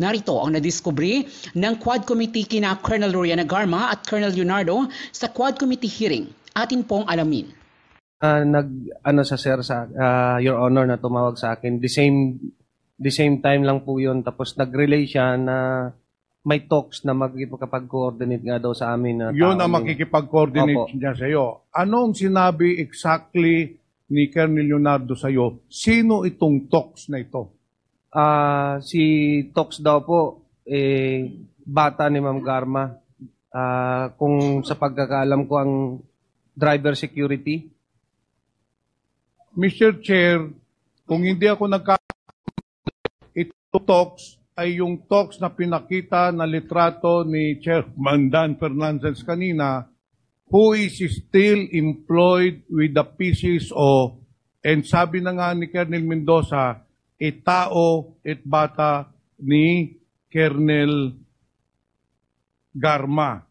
Narito ang nadiskubre ng Quad Committee kina Colonel Roriana Garma at Colonel Leonardo sa Quad Committee hearing. Atin pong alamin. Your Honor, na tumawag sa akin. The same time lang po yun. Tapos nag-relay siya na may talks na makikipag-coordinate nga daw sa amin. Yun ang makikipag-coordinate niya sa iyo. Anong sinabi exactly ni Colonel Leonardo sa iyo? Sino itong talks na ito? Si Tox daw po, bata ni Ma'am Garma. Kung sa pagkakaalam ko, ang driver security. Mr. Chair, kung hindi ako ito Tox ay yung Tox na pinakita na litrato ni Chairman Dan Fernandez kanina, who is still employed with the PCSO, and sabi na nga ni Colonel Mendoza, tao at bata ni Colonel Garma.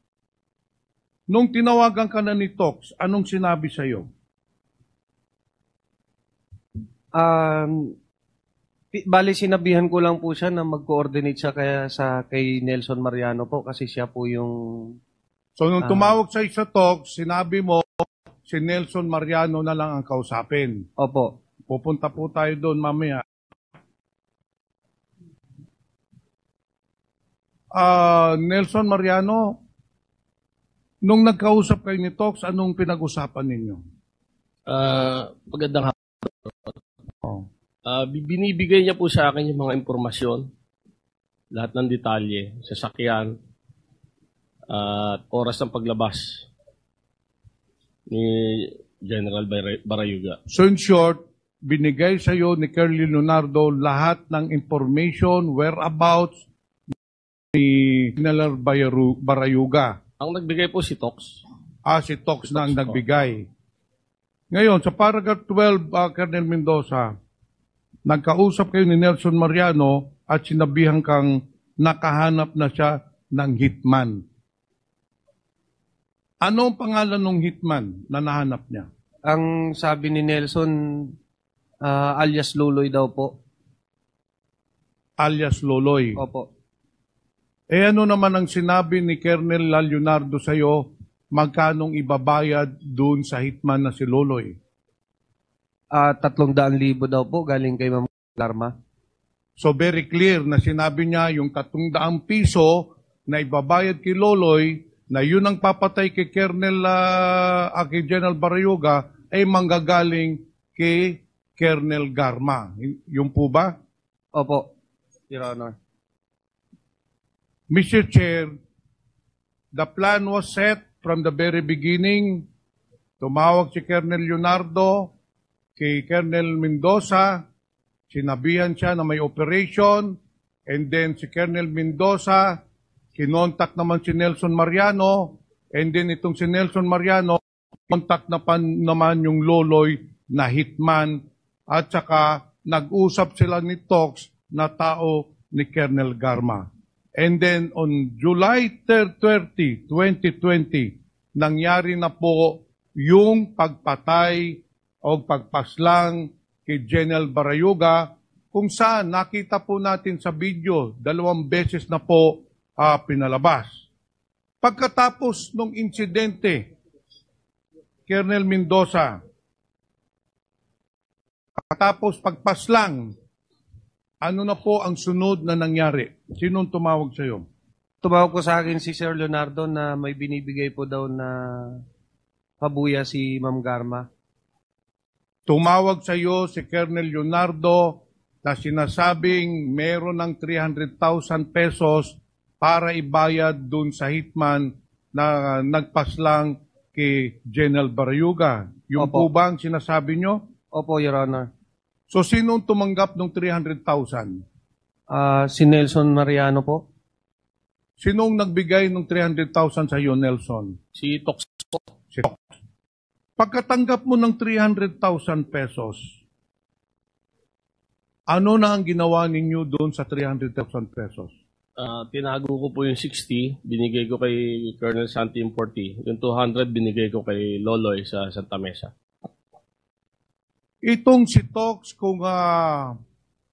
Nung tinawagan ka na ni Tox, anong sinabi sa iyo? Bali, sinabihan ko lang po siya na mag-coordinate siya kay Nelson Mariano po kasi siya po yung... So, nung tumawag sa isa Tox, sinabi mo, si Nelson Mariano na lang ang kausapin. Opo. Pupunta po tayo doon mamaya. Nelson Mariano, nung nagkausap kayo ni Tox, anong pinag-usapan ninyo? Magandang hapon. Binibigay niya po sa akin yung mga impormasyon, lahat ng detalye, sasakyan, at oras ng paglabas ni General Barayuga. So in short, binigay sa iyo ni Colonel Leonardo lahat ng information, whereabouts, ni General Barayuga. Ang nagbigay po si Tox. Si Tox na ang nagbigay. Ngayon, sa paragraph 12, Colonel Mendoza, nagkausap kayo ni Nelson Mariano at sinabihan kang nakahanap na siya ng hitman. Ano ang pangalan ng hitman na nahanap niya? Ang sabi ni Nelson, alias Loloy daw po. Alias Loloy? Opo. Ano naman ang sinabi ni Colonel Leonardo sa iyo, magkanong ibabayad doon sa hitman na si Loloy? 300,000 daw po galing kay Ma'am Garma. So very clear na sinabi niya yung 300 piso na ibabayad kay Loloy, na yun ang papatay kay kay General Barayuga, ay manggagaling kay Colonel Garma. Yung po ba? Opo, Your Honor. Mr. Chair, the plan was set from the very beginning. Tumawag si Colonel Leonardo kay Colonel Mendoza, sinabihan siya na may operation, and then si Colonel Mendoza, kinontak naman si Nelson Mariano, and then itong si Nelson Mariano, kontak naman yung Loloy na hitman, at saka nag-usap sila ni Tox na tao ni Colonel Garma. And then on July 30, 2020, nangyari na po yung pagpatay o pagpaslang kay General Barayuga, kung saan nakita po natin sa video, 2 beses na po pinalabas. Pagkatapos ng insidente, Colonel Mendoza, pagkatapos pagpaslang, ano na po ang sunod na nangyari? Sinong tumawag sa iyo? Tumawag ko sa akin si Sir Leonardo na may binibigay po daw na pabuya si Ma'am Garma. Tumawag sa iyo si Colonel Leonardo na sinasabing meron ng 300,000 pesos para ibayad dun sa hitman na nagpaslang kay General Barayuga. Yung Opo. po ba ang sinasabi nyo? Opo, Your Honor. So, sinong tumanggap ng 300,000? Si Nelson Mariano po. Sinong nagbigay ng 300,000 sa iyo, Nelson? Si Tox po. Si Tox. Pagkatanggap mo ng 300,000 pesos, ano na ang ginawa ninyo doon sa 300,000 pesos? Tinago ko po yung 60, binigay ko kay Colonel Santi yung 40. Yung 200, binigay ko kay Loloy sa Santa Mesa. Itong si Tox, kung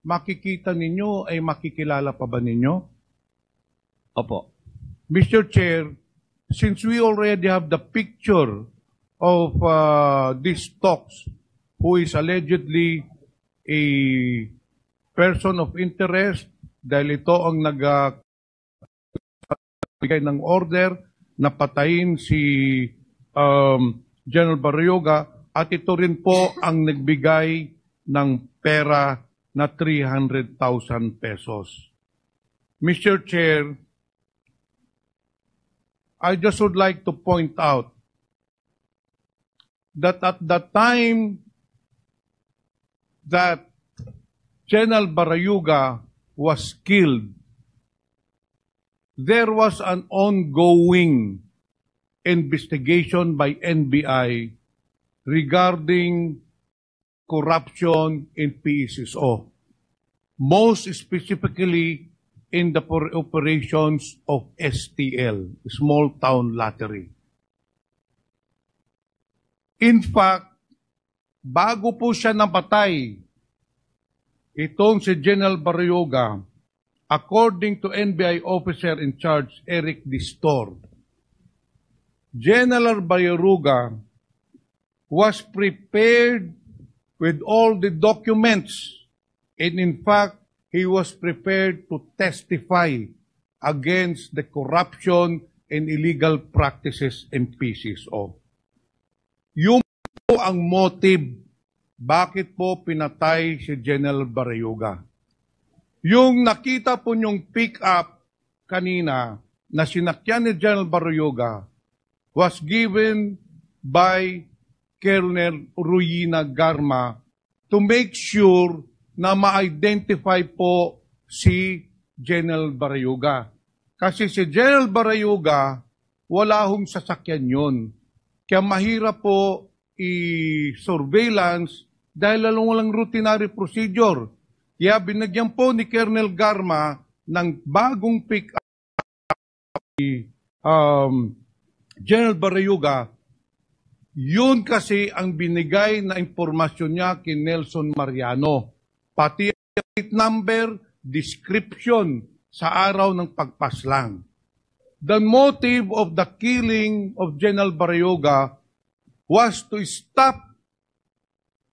makikita ninyo ay makikilala pa ba ninyo? Opo. Mr. Chair, since we already have the picture of these talks, who is allegedly a person of interest, dahil ito ang nagbigay ng order na patayin si General Barrioga, at ito rin po ang nagbigay ng pera na 300,000 pesos. Mr. Chair, I just would like to point out that at the time that General Barrioga was killed, there was an ongoing investigation by NBI regarding corruption in PSSO, most specifically in the operations of STL, Small Town Lottery. In fact, bago po siya napatay, itong si General Barrioga, according to NBI officer in charge, Eric Distor, General Barrioga was prepared with all the documents, and in fact, he was prepared to testify against the corruption and illegal practices in PSSO. Yung po ang motive, bakit po pinatay si General Barrioga. Yung nakita po niyong pick-up kanina na sinakyan ni General Barrioga was given by Colonel Ruyina Garma to make sure na ma-identify po si General Barrioga. Kasi si General Barrioga, wala hong sasakyan yun. Kaya mahirap po i-surveillance dahil walang routinary procedure. Kaya binagyan po ni Colonel Garma ng bagong pick-up General Barrioga. Yun kasi ang binigay na impormasyon niya kay Nelson Mariano. Pati plate number, description sa araw ng pagpaslang. The motive of the killing of General Barrioga was to stop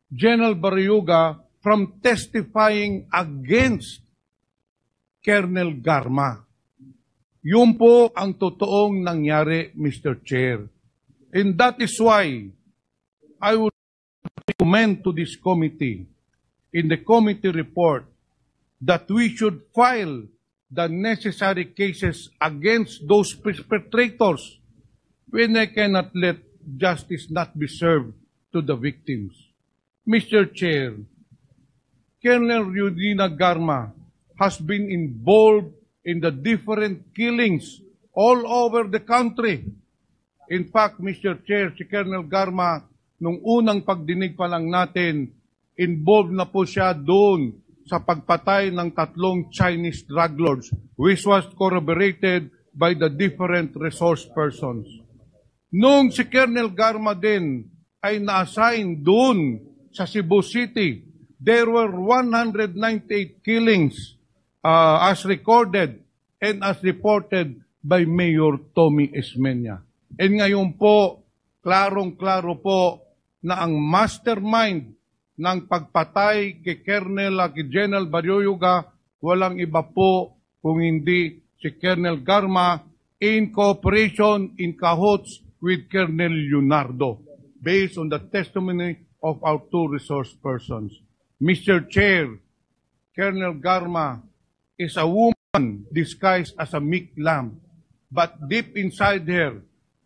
General Barrioga from testifying against Colonel Garma. Yun po ang totoong nangyari, Mr. Chair. And that is why I would recommend to this committee, in the committee report, that we should file the necessary cases against those perpetrators when I cannot let justice not be served to the victims. Mr. Chair, Colonel Ruyina Garma has been involved in the different killings all over the country. In fact, Mr. Chair, si Colonel Garma, nung unang pagdinig pa lang natin, involved na po siya doon sa pagpatay ng 3 Chinese drug lords, which was corroborated by the different resource persons. Nung si Colonel Garma din ay na-assign doon sa Cebu City, there were 198 killings as recorded and as reported by Mayor Tommy Esmeña. And ngayon po, klarong-klaro po na ang mastermind ng pagpatay kay General Barrioga, walang iba po kung hindi si Colonel Garma in cooperation, in cahoots with Colonel Leonardo, based on the testimony of our 2 resource persons. Mr. Chair, Colonel Garma is a woman disguised as a meek lamb, but deep inside her,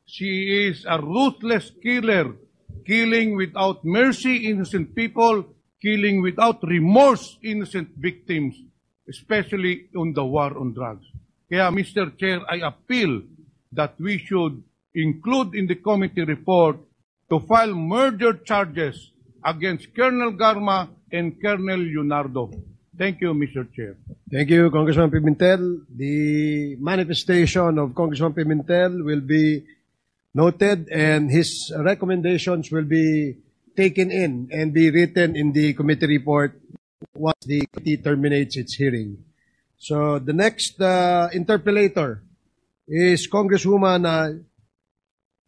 she is a ruthless killer, killing without mercy innocent people, killing without remorse innocent victims, especially on the war on drugs. Kaya, Mr. Chair, I appeal that we should include in the committee report to file murder charges against Colonel Garma and Colonel Leonardo. Thank you, Mr. Chair. Thank you, Congressman Pimentel. The manifestation of Congressman Pimentel will be noted and his recommendations will be taken in and be written in the committee report once the committee terminates its hearing. So the next interpellator is Congresswoman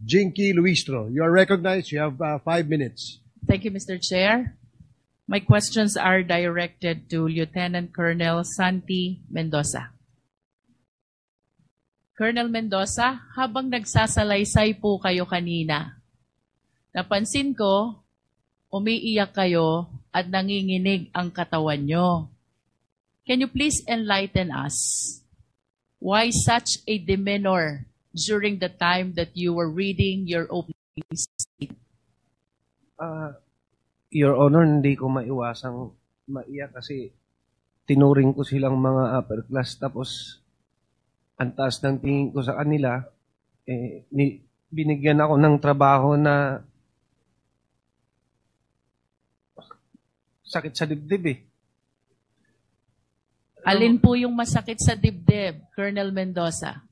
Jinky Luistro. You are recognized. You have 5 minutes. Thank you, Mr. Chair. My questions are directed to Lieutenant Colonel Santi Mendoza. Colonel Mendoza, habang nagsasalaysay po kayo kanina, napansin ko, umiiyak kayo at nanginginig ang katawan nyo. Can you please enlighten us? Why such a demeanor during the time that you were reading your opening statement? Your Honor, hindi ko maiwasang maiyak kasi tinuring ko silang mga upper class tapos ang taas ng tingin ko sa kanila, binigyan ako ng trabaho na sakit sa dibdib eh. Alin po yung masakit sa dibdib, Colonel Mendoza?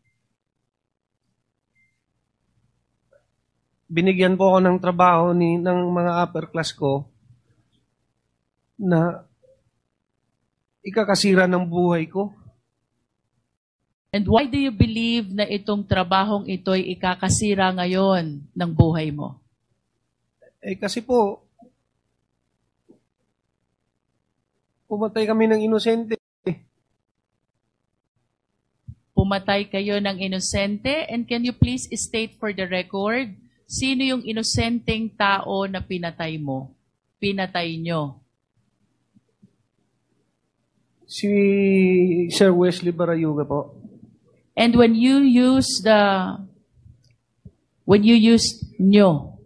Binigyan po ako ng trabaho ng mga upper class ko na ikakasira ng buhay ko. And why do you believe na itong trabahong ito'y ikakasira ngayon ng buhay mo? Kasi po, pumatay kami ng inosente. Pumatay kayo ng inosente? And can you please state for the record, sino yung inosenteng tao na pinatay mo? Pinatay nyo? Si Sir Wesley Barayuga po. And when you use nyo,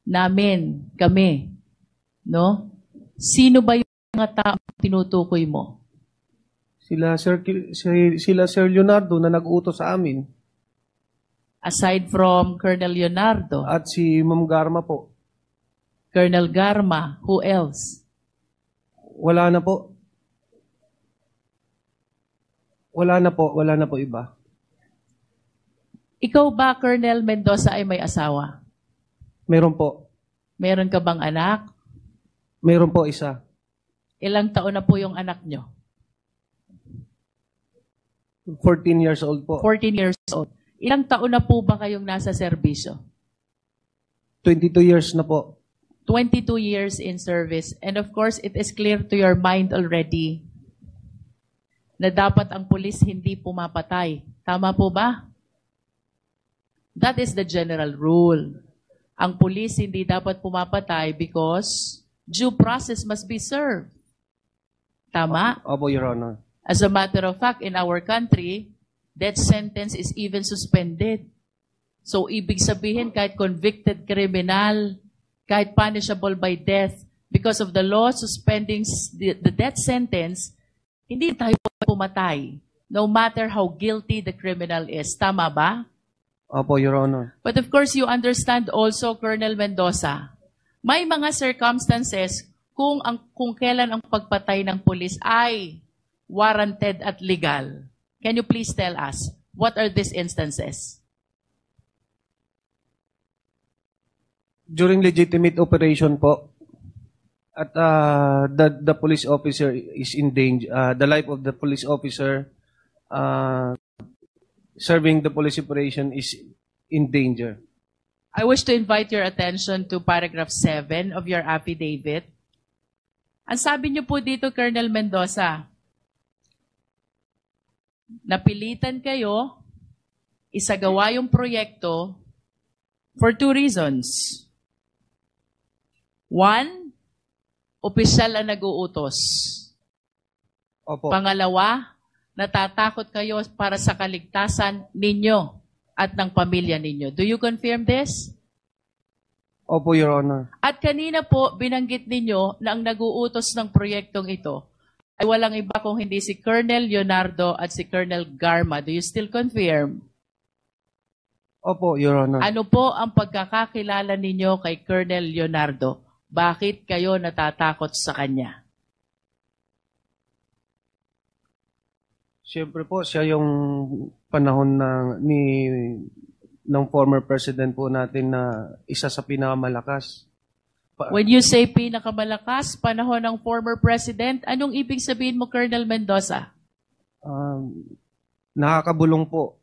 namin, kami, no? Sino ba yung mga tao tinutukoy mo? Sila Sir Leonardo na nag-utos sa amin. Aside from Colonel Leonardo, At si Ma'am Garma po. Colonel Garma, who else? Wala na po. Wala na po iba. Ikaw ba, Colonel Mendoza, ay may asawa? Meron po. Meron ka bang anak? Meron po isa. Ilang taon na po yung anak nyo? 14 years old po. 14 years old. Ilang taon na po ba kayong nasa serbisyo? 22 years na po. 22 years in service. And of course, it is clear to your mind already na dapat ang pulis hindi pumapatay. Tama po ba? That is the general rule. Ang pulis hindi dapat pumapatay because due process must be served. Tama? Opo, Your Honor. As a matter of fact, in our country, death sentence is even suspended. So, ibig sabihin, kahit convicted criminal, kahit punishable by death, because of the law suspending the death sentence, hindi tayo pumatay, no matter how guilty the criminal is. Tama ba? Opo, Your Honor. But of course, you understand also, Colonel Mendoza, may mga circumstances kung kailan ang pagpatay ng pulis ay warranted at legal. Can you please tell us, what are these instances? During legitimate operation po, at the police officer is in danger, the life of the police officer serving the police operation is in danger. I wish to invite your attention to paragraph 7 of your affidavit. Ang sabi niyo po dito, Colonel Mendoza, napilitan kayo isagawa yung proyekto for 2 reasons. 1, opisyal ang nag-uutos. Opo. Pangalawa, natatakot kayo para sa kaligtasan ninyo at ng pamilya ninyo. Do you confirm this? Opo, Your Honor. At kanina po, binanggit ninyo na ang nag-uutos ng proyektong ito ay walang iba kung hindi si Colonel Leonardo at si Colonel Garma. Do you still confirm? Opo, Your Honor. Ano po ang pagkakakilala ninyo kay Colonel Leonardo? Bakit kayo natatakot sa kanya? Siyempre po, siya yung panahon ng former president po natin na isa sa pinakamalakas. When you say pinakamalakas, panahon ng former president, anong ibig sabihin mo, Colonel Mendoza? Nakakabulong po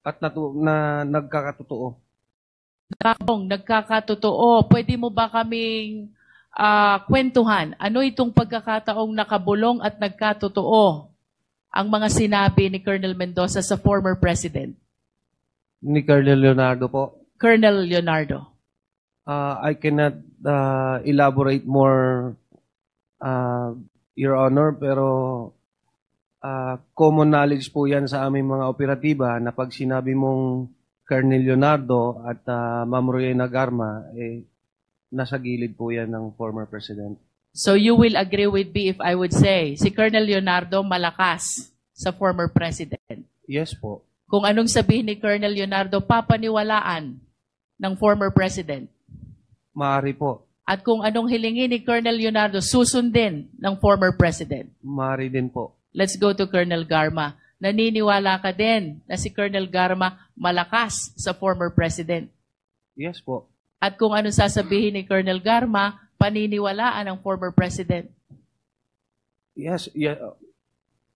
at nagkakatotoo. Nagkakatotoo. Pwede mo ba kaming kwentuhan? Ano itong pagkakataong nakabulong at nagkatotoo ang mga sinabi ni Colonel Mendoza sa former president? Ni Colonel Leonardo po. Colonel Leonardo. I cannot elaborate more, Your Honor, pero common knowledge po yan sa aming mga operatiba na pag sinabi mong Colonel Leonardo at Ma'am Royena Garma, nasa gilid po yan ng former president. So you will agree with me if I would say, si Colonel Leonardo malakas sa former president. Yes po. Kung anong sabihin ni Colonel Leonardo, papaniwalaan ng former president. Maaari po. At kung anong hilingin ni Colonel Leonardo, susundin ng former president. Maaari din po. Let's go to Colonel Garma. Naniniwala ka din na si Colonel Garma malakas sa former president. Yes po. At kung anong sasabihin ni Colonel Garma, paniniwalaan ng former president. Yes. Yeah.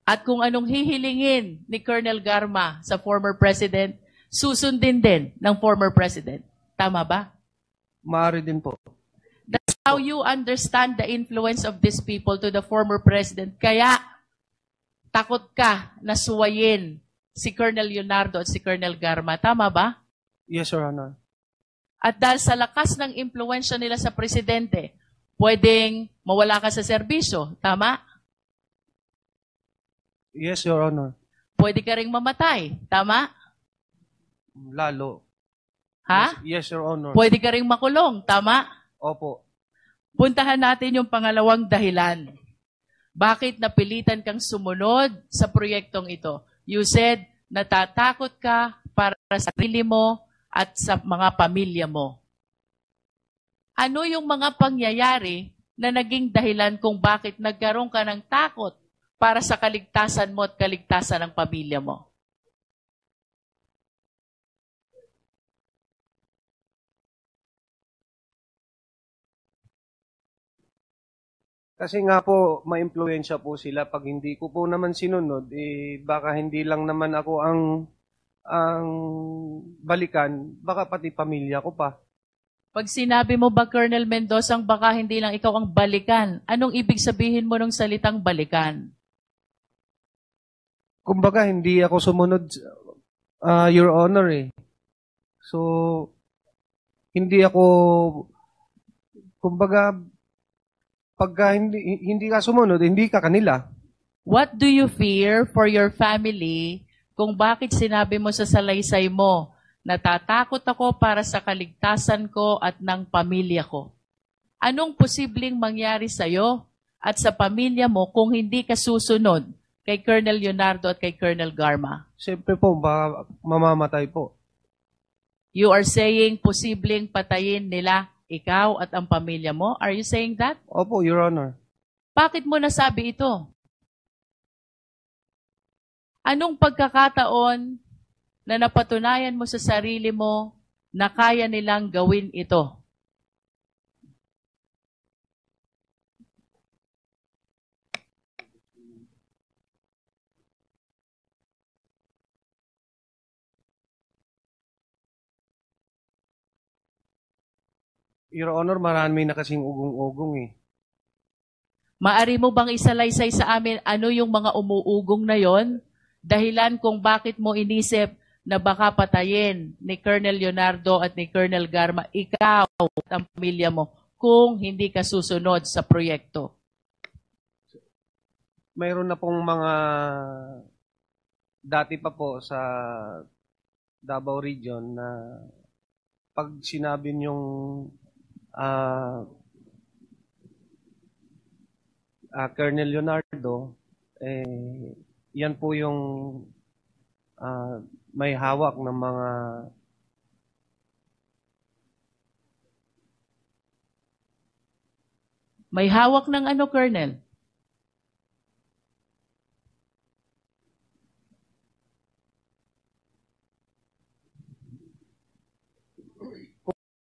At kung anong hihilingin ni Colonel Garma sa former president, susundin din ng former president. Tama ba? Maaari din po. That's how you understand the influence of these people to the former president. Kaya, takot ka na suwayin si Colonel Leonardo at si Colonel Garma. Tama ba? Yes, Your Honor. At dahil sa lakas ng impluensya nila sa presidente, pwedeng mawala ka sa serbisyo. Tama? Yes, Your Honor. Pwede ka ring mamatay. Tama? Lalo. Ha? Yes, Your Honor. Pwede ka ring makulong. Tama? Opo. Puntahan natin yung pangalawang dahilan. Bakit napilitan kang sumunod sa proyektong ito? You said, natatakot ka para sa sarili mo at sa mga pamilya mo. Ano yung mga pangyayari na naging dahilan kung bakit nagkaroon ka ng takot para sa kaligtasan mo at kaligtasan ng pamilya mo? Kasi nga po, ma-impluensya po sila. Pag hindi ko po naman sinunod, baka hindi lang naman ako ang balikan, baka pati pamilya ko pa. Pag sinabi mo ba, Colonel Mendoza, baka hindi lang ikaw ang balikan, anong ibig sabihin mo ng salitang balikan? Kumbaga, hindi ako sumunod, Your Honor eh. So, hindi ako, kumbaga, pagka hindi ka sumunod, hindi ka kanila. What do you fear for your family kung bakit sinabi mo sa salaysay mo, natatakot ako para sa kaligtasan ko at ng pamilya ko? Anong posibleng mangyari sa'yo at sa pamilya mo kung hindi ka susunod kay Colonel Leonardo at kay Colonel Garma? Siyempre po, baka mamamatay po. You are saying posibleng patayin nila ikaw at ang pamilya mo? Are you saying that? Opo, Your Honor. Bakit mo nasabi ito? Anong pagkakataon na napatunayan mo sa sarili mo na kaya nilang gawin ito? Your Honor, marami na kasing ugong-ugong eh. Maari mo bang isalaysay sa amin ano yung mga umuugong na yon? Dahilan kung bakit mo inisip na baka patayin ni Colonel Leonardo at ni Colonel Garma, ikaw at ang pamilya mo, kung hindi ka susunod sa proyekto? Mayroon na pong mga dati pa po sa Davao Region na pag sinabi niyong Colonel Leonardo, yan po yung may hawak ng mga May hawak ng ano, Colonel?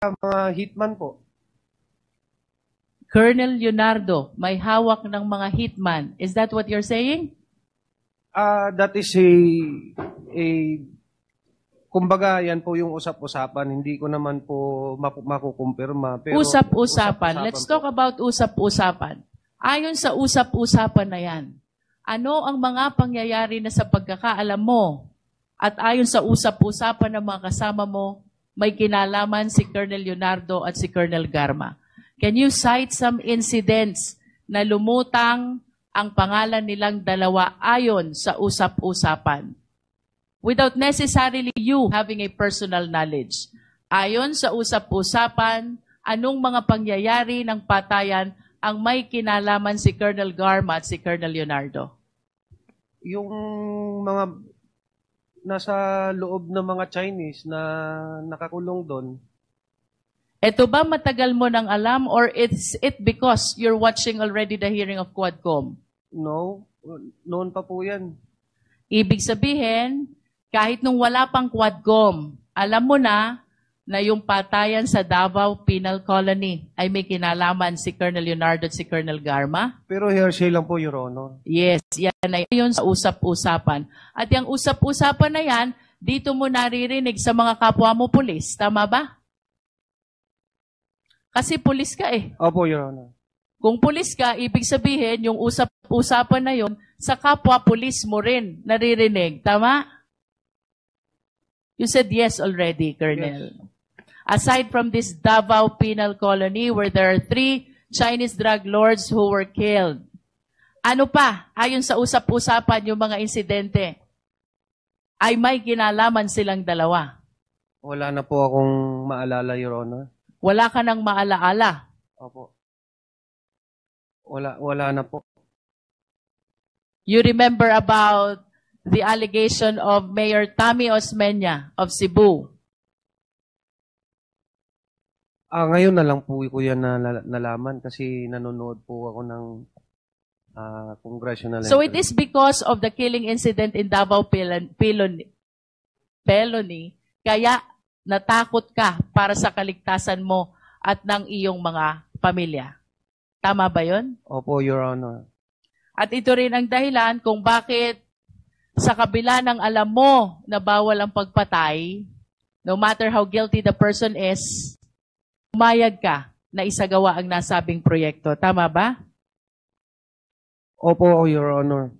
mga hitman po. Colonel Leonardo may hawak ng mga hitman. Is that what you're saying? That is kumbaga, yan po yung usap-usapan. Hindi ko naman po makukumpirma. Pero Usap-usapan. Let's talk po. about usap-usapan. Ayon sa usap-usapan na yan, ano ang mga pangyayari na sa pagkakaalam mo at ayon sa usap-usapan ng mga kasama mo, may kinalaman si Colonel Leonardo at si Colonel Garma? Can you cite some incidents na lumutang ang pangalan nilang dalawa ayon sa usap-usapan? Without necessarily you having a personal knowledge. Ayon sa usap-usapan, anong mga pangyayari ng patayan ang may kinalaman si Colonel Garma at si Colonel Leonardo? Yung mga nasa loob ng mga Chinese na nakakulong doon, Ito ba matagal mo nang alam or it's it because you're watching already the hearing of Quadcom? no, noon pa po yan. Ibig sabihin, kahit nung wala pang Quadcom, alam mo na yung patayan sa Davao Penal Colony ay may kinalaman si Colonel Leonardo at si Colonel Garma? Pero hearsay lang po, Your Honor. Yes, yan ay yun sa usap-usapan. At yung usap-usapan na yan, dito mo naririnig sa mga kapwa mo pulis. Tama ba? Kasi pulis ka eh. Opo, Your Honor. Kung pulis ka, ibig sabihin, yung usap-usapan na yun, sa kapwa pulis mo rin naririnig. Tama? You said yes already, Colonel. Yes. Aside from this Davao Penal Colony where there are 3 Chinese drug lords who were killed, ano pa, ayon sa usap-usapan yung mga insidente, ay may kinalaman silang dalawa? Wala na po akong maalala, Your Honor. Wala ka nang maalaala. Opo. Wala na po. You remember about the allegation of Mayor Tammy Osmeña of Cebu? Ngayon na lang po ko yan nalaman kasi nanonood po ako ng congressional. So it is because of the killing incident in Davao Peloni, kaya natakot ka para sa kaligtasan mo at ng iyong mga pamilya. Tama ba yun? Opo, Your Honor. At ito rin ang dahilan kung bakit sa kabila ng alam mo na bawal ang pagpatay, no matter how guilty the person is, umayag ka na isagawa ang nasabing proyekto. Tama ba? Opo, Your Honor.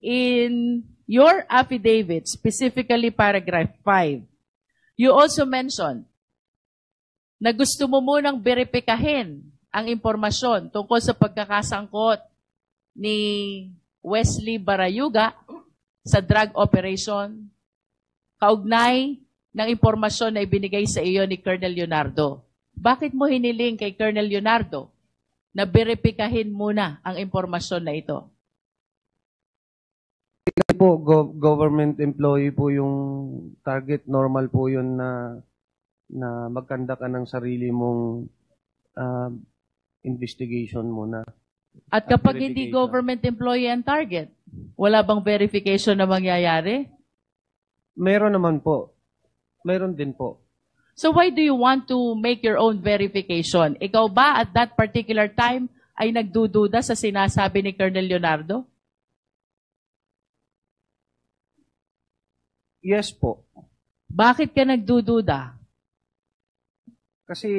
In your affidavit, specifically paragraph 5, you also mentioned na gusto mo munang beripikahin ang impormasyon tungkol sa pagkakasangkot ni Wesley Barayuga sa drug operation, kaugnay ng impormasyon na ibinigay sa iyo ni Colonel Leonardo. Bakit mo hiniling kay Colonel Leonardo na beripikahin muna ang impormasyon na ito? Kasi po, government employee po yung target. Normal po yun na magkanda ka ng sarili mong investigation muna. At kapag hindi verification. government employee ang target, wala bang verification na mangyayari? Meron naman po. Meron din po. So why do you want to make your own verification? Ikaw ba at that particular time ay nagdududa sa sinasabi ni Colonel Leonardo? Yes po. Bakit ka nagdududa? Kasi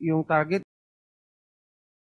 yung target